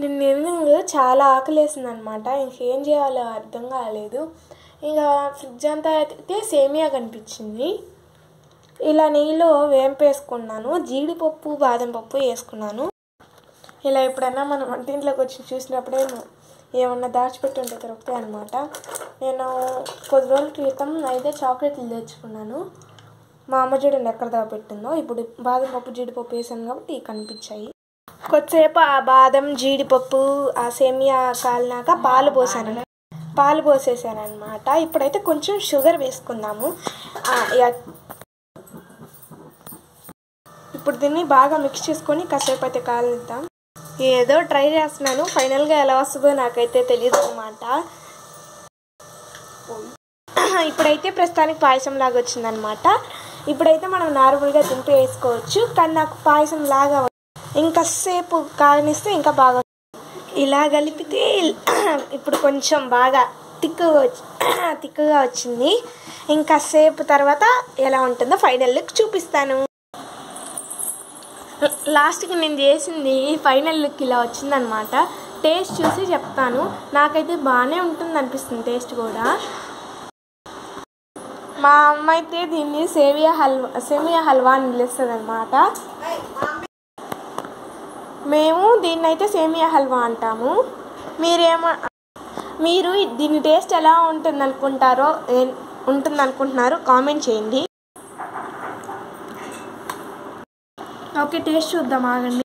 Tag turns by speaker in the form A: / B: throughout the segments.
A: నేను ఈవినింగ్ చాలా ఆకలేసిందనమాట. ఇంకేం చేయాలో అర్థం కాలేదు. ఇంకా ఫ్రిడ్జ్ అంతా అయితే సేమియా కనిపించింది. ఇలా నెయ్యిలో వేంపేసుకున్నాను. జీడిపప్పు బాదం పప్పు వేసుకున్నాను. ఇలా ఎప్పుడైనా మనం వంటింట్లోకి వచ్చి చూసినప్పుడే ఏమన్నా దాచిపెట్టి ఉంటే దొరుకుతాయి అనమాట. నేను కొద్ది రోజుల క్రితం అయితే చాక్లెట్లు తెచ్చుకున్నాను. మా అమ్మ చూడండి ఎక్కడ దాపెట్టిందో. ఇప్పుడు బాదం పప్పు జీడిపప్పు వేసాను కాబట్టి కనిపించాయి. కొద్దిసేపు ఆ బాదం జీడిపప్పు ఆ సేమియా కాలినాక పాలు పోసేసాను అనమాట. ఇప్పుడైతే కొంచెం షుగర్ వేసుకుందాము. ఇప్పుడు దీన్ని బాగా మిక్స్ చేసుకొని కాసేపు అయితే కాలుద్దాం. ఏదో ట్రై చేస్తున్నాను. ఫైనల్గా ఎలా వస్తుందో నాకైతే తెలియదు అనమాట. ఇప్పుడైతే ప్రస్తుతానికి పాయసం లాగా వచ్చిందనమాట. ఇప్పుడైతే మనం నార్మల్గా దింపి వేసుకోవచ్చు. కానీ నాకు పాయసం లాగా ఇంకాసేపు కాగనిస్తే ఇంకా బాగా ఇలా కలిపితే ఇప్పుడు కొంచెం బాగా తిక్కుగా వచ్చింది. ఇంకాసేపు తర్వాత ఎలా ఉంటుందో ఫైనల్ లుక్ చూపిస్తాను. లాస్ట్కి నేను చేసింది ఫైనల్ లుక్ ఇలా వచ్చిందనమాట. టేస్ట్ చూసి చెప్తాను. నాకైతే బాగానే ఉంటుంది అనిపిస్తుంది టేస్ట్ కూడా. మా అమ్మ అయితే దీన్ని సేమియా హల్వా అని పిలుస్తుంది అనమాట. మేము దీన్ని అయితే సేమియా హల్వా అంటాము. మీరు దీని టేస్ట్ ఎలా ఉంటుందనుకుంటున్నారో కామెంట్ చేయండి. ఓకే, టేస్ట్ చూద్దాం, ఆగండి.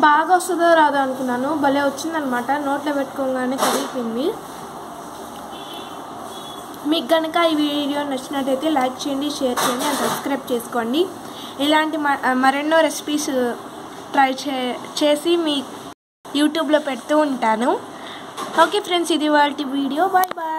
A: బాగా వస్తుందో రాదో అనుకున్నాను. భలే వచ్చిందనమాట. నోట్లో పెట్టుకోగానే కరిగిపోయింది. మీకు కనుక ఈ వీడియో నచ్చినట్టయితే లైక్ చేయండి, షేర్ చేయండి అండ్ సబ్స్క్రైబ్ చేసుకోండి. ఇలాంటి మరెన్నో రెసిపీస్ ట్రై చేసి మీ యూట్యూబ్లో పెడుతూ ఉంటాను. ఓకే ఫ్రెండ్స్, ఇది వాళ్ళ వీడియో. Bye bye.